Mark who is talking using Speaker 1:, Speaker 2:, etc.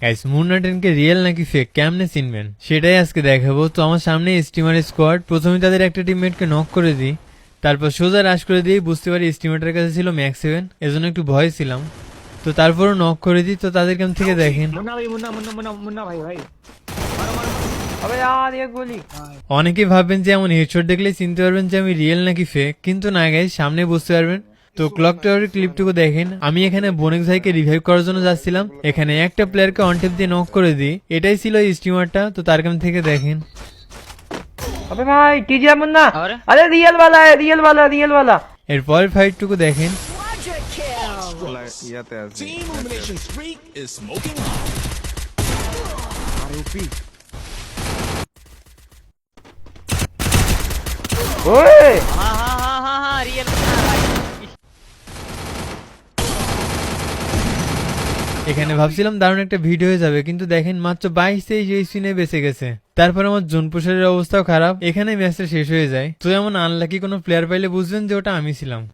Speaker 1: Guys Munna টেনকে real নাকি fake কেমনে চিনবেন সেটাই আজকে দেখাবো। তো আমার সামনে স্টিমার স্কোয়াড, প্রথমে তাদের একটা টিমমেটকে নক করে দিই, তারপর সোজা রাশ করে দিয়ে বুঝতে পারি স্টিমারটার কাছে ছিল ম্যাক্স 7, এজন্য একটু ভয় ছিলাম। তো তারপরও নক করে দিই। তো তাদের কাছ থেকে দেখেন
Speaker 2: मुन्ना भाई मुन्ना मुन्ना मुन्ना मुन्ना भाई भाई मारो मारो
Speaker 3: अबे यार ये गोली
Speaker 1: অনেকে ভাববেন যে এমন হেডশট দেখলে চিনতে পারবেন যে আমি রিয়েল নাকি ফেক, কিন্তু না গাইস, সামনে বুঝতে পারবেন। তো ক্লক টাওয়ারের ক্লিপটুকু দেখেন, আমি এখানে বনেক ভাইকে রিভাইভ করার জন্য যাচ্ছিলাম, এখানে একটা প্লেয়ারকে অন টেপ দিয়ে নক করে দিই, এটাই ছিল এই স্টিমারটা। তো তার কাছ থেকে দেখেন
Speaker 3: अबे भाई टीजीआर मुन्ना
Speaker 2: और?
Speaker 3: अरे रियल वाला है रियल वाला रियल वाला
Speaker 1: এরপরের ফাইটটুকু দেখেন।
Speaker 4: Team elimination streak is smoking hot.
Speaker 3: ओए
Speaker 2: हाँ हाँ हाँ हाँ हाँ रियल भाई
Speaker 1: এখানে ভাবছিলাম দারুণ একটা ভিডিও হয়ে যাবে, কিন্তু দেখেন মাত্র 22-23 সিনে বেঁচে গেছে। তারপর আমার জোন পুষারের অবস্থাও খারাপ, এখানে ম্যাচটা শেষ হয়ে যায়। তো এমন আনলাকি কোনো প্লেয়ার পাইলে বুঝবেন যে ওটা আমি ছিলাম।